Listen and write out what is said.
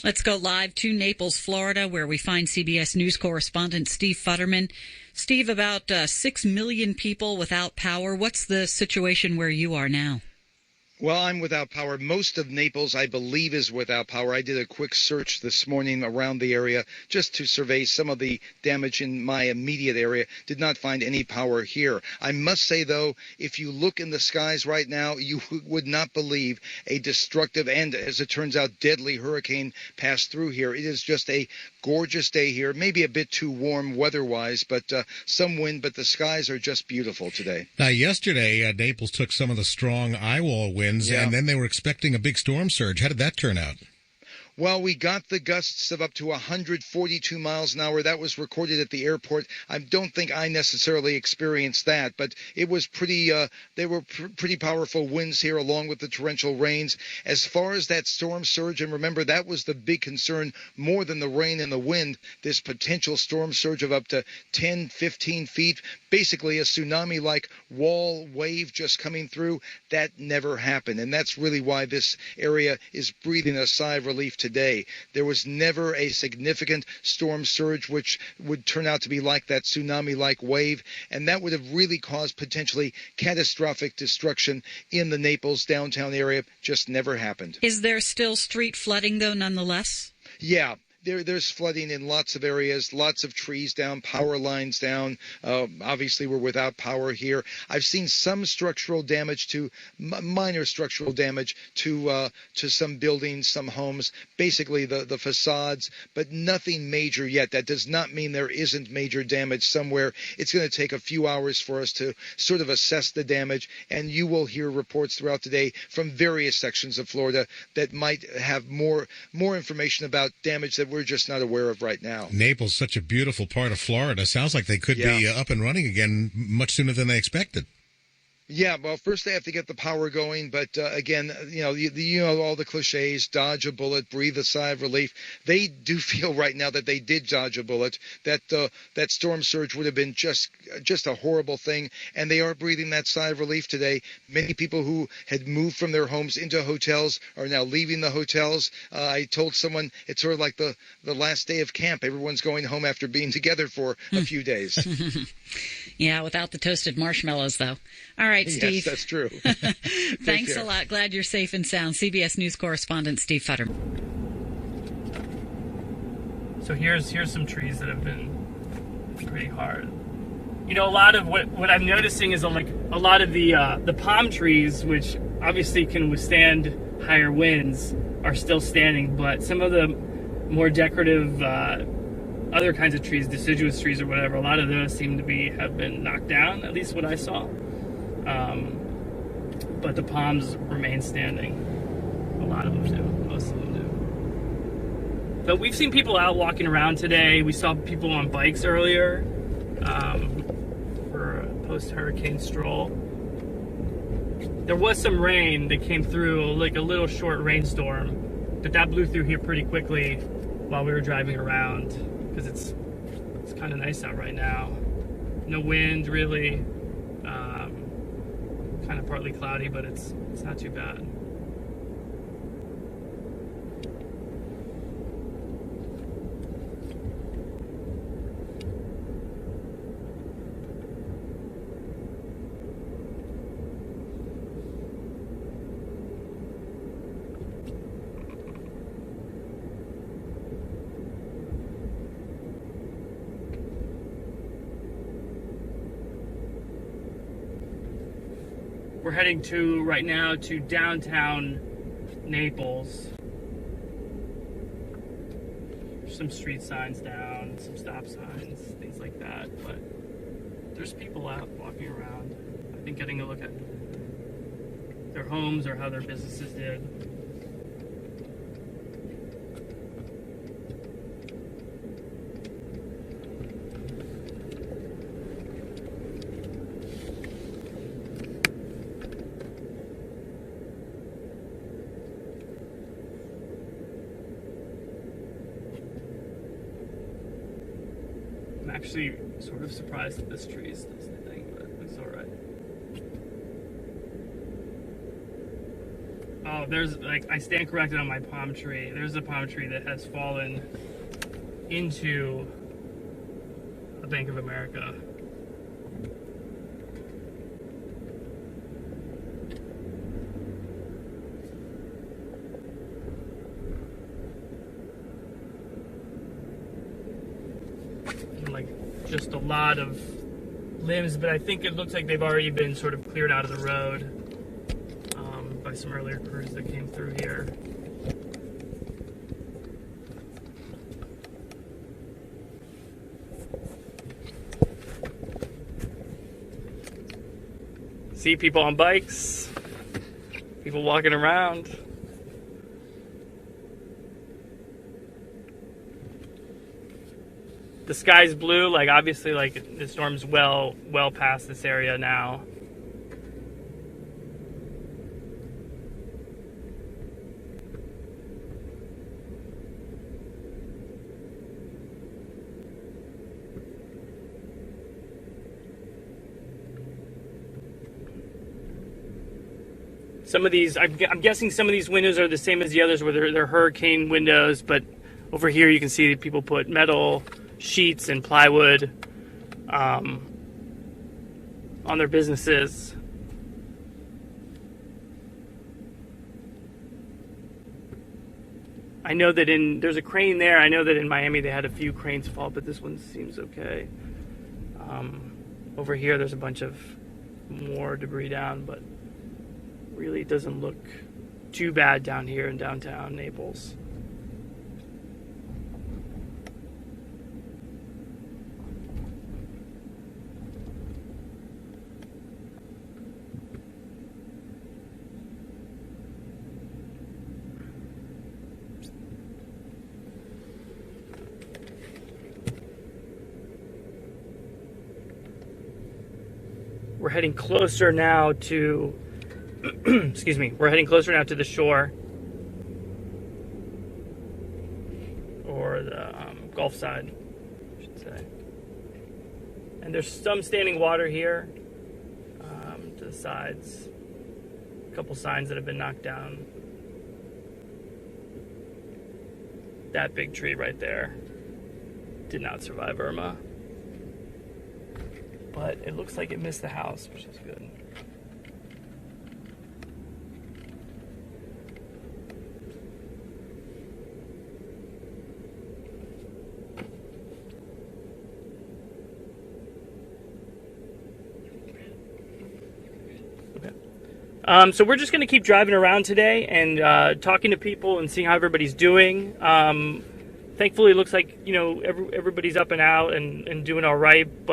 Let's go live to Naples, Florida, where we find CBS News correspondent Steve Futterman. Steve, about 6 million people without power. What's the situation where you are now? Well, I'm without power. Most of Naples, I believe, is without power. I did a quick search this morning around the area just to survey some of the damage in my immediate area. Did not find any power here. I must say, though, if you look in the skies right now, you would not believe a destructive and, as it turns out, deadly hurricane passed through here. It is just a gorgeous day here. Maybe a bit too warm weather-wise, but some wind, but the skies are just beautiful today. Now, yesterday, Naples took some of the strong eyewall winds. Yeah. And then they were expecting a big storm surge. How did that turn out? Well, we got the gusts of up to 142 miles an hour. That was recorded at the airport. I don't think I necessarily experienced that, but it was pretty. They were pretty powerful winds here, along with the torrential rains. As far as that storm surge, and remember that was the big concern, more than the rain and the wind. This potential storm surge of up to 10, 15 feet, basically a tsunami-like wall wave just coming through. That never happened, and that's really why this area is breathing a sigh of relief today. There was never a significant storm surge which would turn out to be like that tsunami-like wave, and that would have really caused potentially catastrophic destruction in the Naples downtown area. Just never happened. Is there still street flooding, though, nonetheless? Yeah. There's flooding in lots of areas, lots of trees down, power lines down. Obviously, we're without power here. I've seen some structural damage to minor structural damage to some buildings, some homes, basically the facades, but nothing major yet. That does not mean there isn't major damage somewhere. It's going to take a few hours for us to sort of assess the damage, and you will hear reports throughout the day from various sections of Florida that might have more information about damage that we're just not aware of right now. Naples, such a beautiful part of Florida. Sounds like they could be up and running again much sooner than they expected. Yeah, well, first they have to get the power going, but again, you know all the cliches: dodge a bullet, breathe a sigh of relief. They do feel right now that they did dodge a bullet. That storm surge would have been just a horrible thing, and they are breathing that sigh of relief today. Many people who had moved from their homes into hotels are now leaving the hotels. I told someone it's sort of like the last day of camp. Everyone's going home after being together for a few days. Yeah, without the toasted marshmallows, though. All right, Steve. Yes, that's true. Thanks a lot. Glad you're safe and sound. CBS News correspondent Steve Futterman. So here's some trees that have been pretty hard. You know, a lot of what I'm noticing is a lot of the palm trees, which obviously can withstand higher winds, are still standing, but some of the more decorative other kinds of trees, deciduous trees or whatever, a lot of those seem to have been knocked down, at least what I saw. But the palms remain standing. A lot of them do. Most of them do. But we've seen people out walking around today. We saw people on bikes earlier for a post-hurricane stroll. There was some rain that came through, like a little short rainstorm, but that blew through here pretty quickly while we were driving around, because it's kind of nice out right now. No wind really, kind of partly cloudy, but it's not too bad. We're heading right now to downtown Naples. Some street signs down, some stop signs, things like that. But there's people out walking around, I think, getting a look at their homes or how their businesses did. I'm actually sort of surprised that this tree is still standing, but it's alright. Oh, Oh, there's, like, I stand corrected on my palm tree. There's a palm tree that has fallen into a Bank of America. And, like, just a lot of limbs, but I think it looks like they've already been sort of cleared out of the road by some earlier crews that came through here. See people on bikes, people walking around. The sky's blue, like obviously like the storm's well past this area now. Some of these, I'm guessing some of these windows are the same as the others where they're hurricane windows, but over here you can see people put metal sheets and plywood on their businesses. I know that there's a crane there. I know that in Miami they had a few cranes fall, but this one seems okay. Over here there's a bunch of more debris down, but really doesn't look too bad down here in downtown Naples. We're heading closer now to excuse me, we're heading closer now to the shore, or the Gulf side, I should say. And there's some standing water here to the sides. A couple signs that have been knocked down. That big tree right there did not survive Irma, but it looks like it missed the house, which is good. So we're just going to keep driving around today and talking to people and seeing how everybody's doing. Thankfully, it looks like, you know, everybody's up and out and doing all right. But